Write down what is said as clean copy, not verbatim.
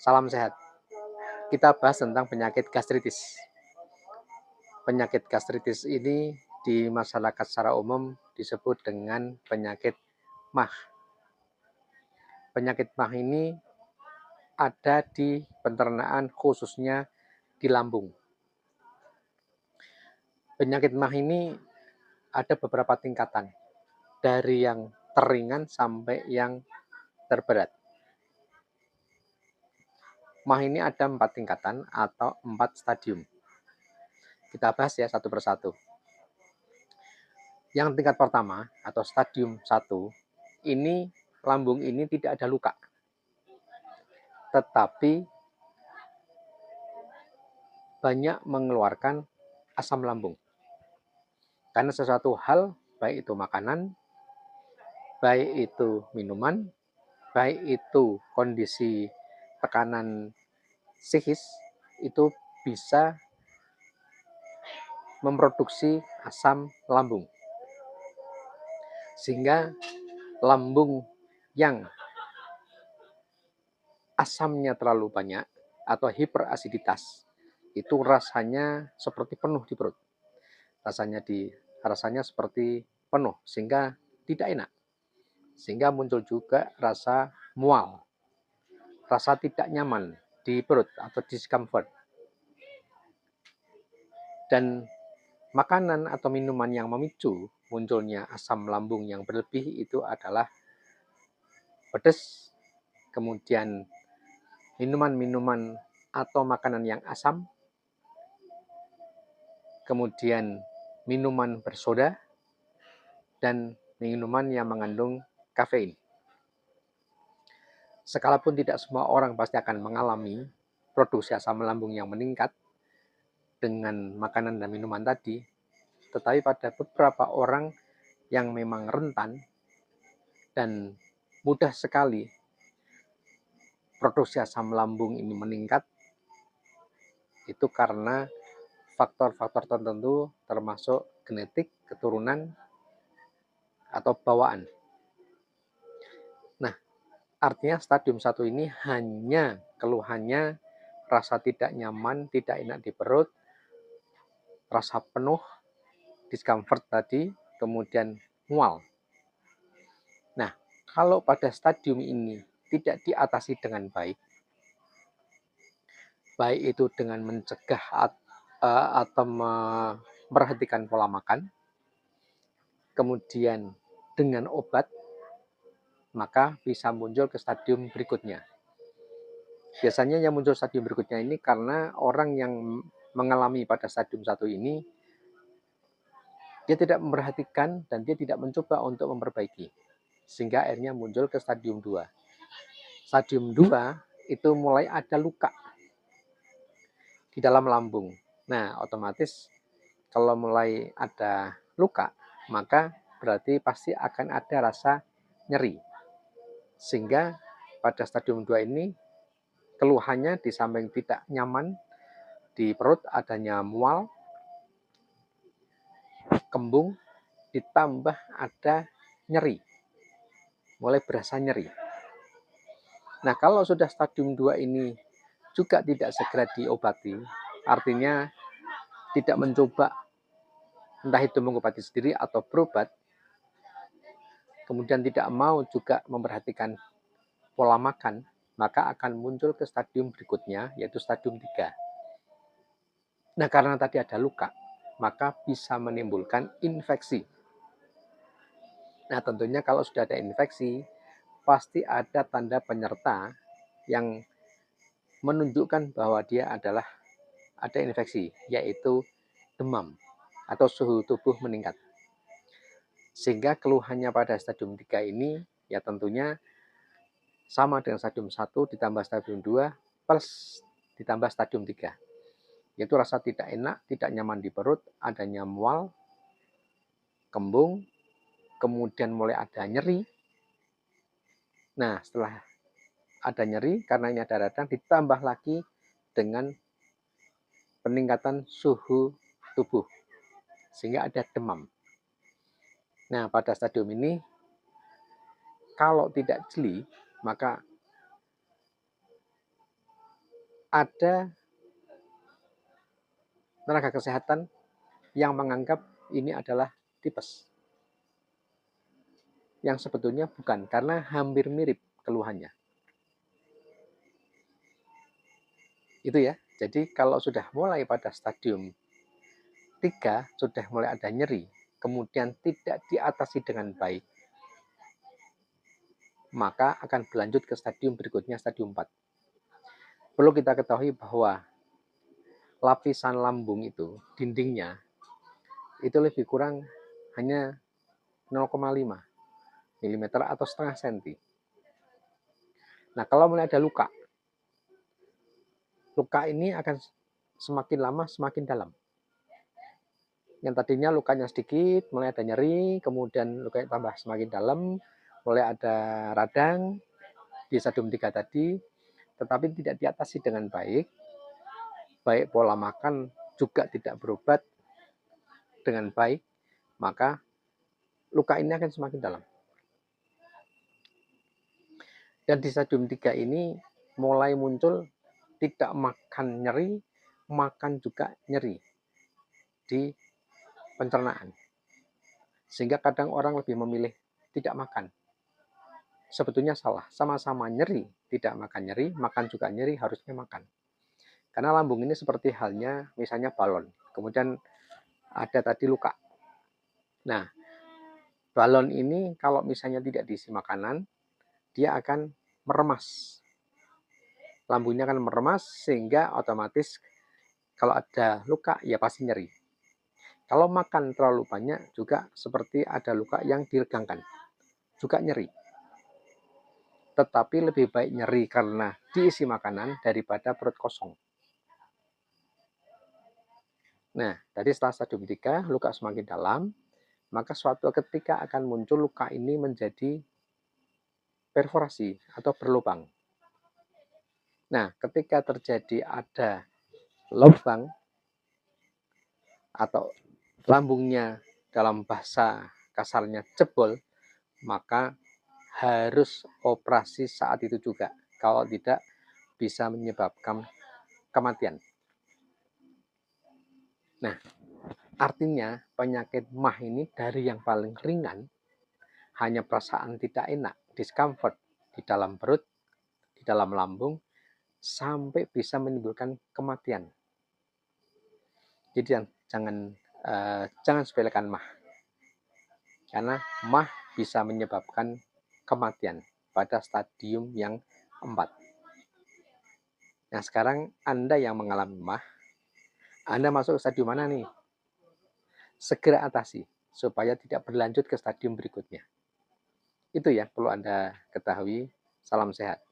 Salam sehat. Kita bahas tentang penyakit gastritis. Penyakit gastritis ini di masyarakat secara umum disebut dengan penyakit MAH. Penyakit MAH ini ada di pencernaan, khususnya di lambung. Penyakit MAH ini ada beberapa tingkatan, dari yang teringan sampai yang terberat. MAH ini ada 4 tingkatan atau 4 stadium. Kita bahas ya satu persatu. Yang tingkat pertama atau stadium 1, ini lambung ini tidak ada luka, tetapi banyak mengeluarkan asam lambung. Karena sesuatu hal, baik itu makanan, baik itu minuman, baik itu kondisi tekanan psikis, itu bisa memproduksi asam lambung. Sehingga lambung yang asamnya terlalu banyak atau hiperasiditas, itu rasanya seperti penuh di perut. Rasanya seperti penuh, sehingga tidak enak. Sehingga muncul juga rasa mual, rasa tidak nyaman di perut atau discomfort. Dan makanan atau minuman yang memicu munculnya asam lambung yang berlebih itu adalah pedas, kemudian minuman-minuman atau makanan yang asam, kemudian minuman bersoda, dan minuman yang mengandung kafein. Sekalipun tidak semua orang pasti akan mengalami produksi asam lambung yang meningkat dengan makanan dan minuman tadi, tetapi pada beberapa orang yang memang rentan dan mudah sekali produksi asam lambung ini meningkat, itu karena faktor-faktor tertentu termasuk genetik, keturunan, atau bawaan. Nah, artinya stadium 1 ini hanya keluhannya rasa tidak nyaman, tidak enak di perut, rasa penuh, discomfort tadi, kemudian mual. Nah, kalau pada stadium ini tidak diatasi dengan baik itu dengan mencegah atau memperhatikan pola makan, kemudian dengan obat, maka bisa muncul ke stadium berikutnya. Biasanya yang muncul stadium berikutnya ini karena orang yang mengalami pada stadium 1 ini, dia tidak memperhatikan dan dia tidak mencoba untuk memperbaiki, sehingga akhirnya muncul ke stadium 2. Stadium 2 itu mulai ada luka di dalam lambung. Nah, otomatis kalau mulai ada luka, maka berarti pasti akan ada rasa nyeri. Sehingga pada stadium 2 ini keluhannya di samping tidak nyaman di perut, adanya mual, kembung, ditambah ada nyeri. Mulai berasa nyeri. Nah, kalau sudah stadium 2 ini juga tidak segera diobati, artinya tidak mencoba entah itu mengobati sendiri atau berobat, kemudian tidak mau juga memperhatikan pola makan, maka akan muncul ke stadium berikutnya, yaitu stadium 3. Nah, karena tadi ada luka, maka bisa menimbulkan infeksi. Nah, tentunya kalau sudah ada infeksi, pasti ada tanda penyerta yang menunjukkan bahwa dia adalah ada infeksi, yaitu demam atau suhu tubuh meningkat. Sehingga keluhannya pada stadium 3 ini ya tentunya sama dengan stadium 1 ditambah stadium 2 plus ditambah stadium 3. Yaitu rasa tidak enak, tidak nyaman di perut, adanya mual, kembung, kemudian mulai ada nyeri. Nah, setelah ada nyeri, karena ini ada radang, ditambah lagi dengan peningkatan suhu tubuh, sehingga ada demam. Nah, pada stadium ini, kalau tidak jeli, maka ada tenaga kesehatan yang menganggap ini adalah tipes. Yang sebetulnya bukan, karena hampir mirip keluhannya. Itu ya. Jadi kalau sudah mulai pada stadium 3, sudah mulai ada nyeri, kemudian tidak diatasi dengan baik, maka akan berlanjut ke stadium berikutnya, stadium 4. Perlu kita ketahui bahwa lapisan lambung itu, dindingnya, itu lebih kurang hanya 0,5 mm atau setengah senti. Nah, kalau mulai ada luka ini akan semakin lama semakin dalam. Yang tadinya lukanya sedikit, mulai ada nyeri, kemudian lukanya tambah semakin dalam, mulai ada radang di stadium 3 tadi, tetapi tidak diatasi dengan baik pola makan juga tidak berobat dengan baik, maka luka ini akan semakin dalam. Dan di stadium 3 ini mulai muncul tidak makan nyeri, makan juga nyeri di pencernaan. Sehingga kadang orang lebih memilih tidak makan. Sebetulnya salah, sama-sama nyeri, tidak makan nyeri, makan juga nyeri, harusnya makan. Karena lambung ini seperti halnya misalnya balon, kemudian ada tadi luka. Nah, balon ini kalau misalnya tidak diisi makanan, dia akan meremas. Lambungnya akan meremas sehingga otomatis kalau ada luka ya pasti nyeri. Kalau makan terlalu banyak juga seperti ada luka yang diregangkan, juga nyeri. Tetapi lebih baik nyeri karena diisi makanan daripada perut kosong. Nah, tadi setelah stadium 3, luka semakin dalam, maka suatu ketika akan muncul luka ini menjadi perforasi atau berlubang. Nah, ketika terjadi ada lubang atau lambungnya dalam bahasa kasarnya jebol, maka harus operasi saat itu juga. Kalau tidak, bisa menyebabkan kematian. Nah, artinya penyakit MAH ini dari yang paling ringan, hanya perasaan tidak enak, discomfort di dalam perut, di dalam lambung, sampai bisa menimbulkan kematian. Jadi jangan sepelekan MAH. Karena MAH bisa menyebabkan kematian pada stadium yang 4. Nah, sekarang Anda yang mengalami MAH, Anda masuk ke stadium mana nih? Segera atasi supaya tidak berlanjut ke stadium berikutnya. Itu ya perlu Anda ketahui. Salam sehat.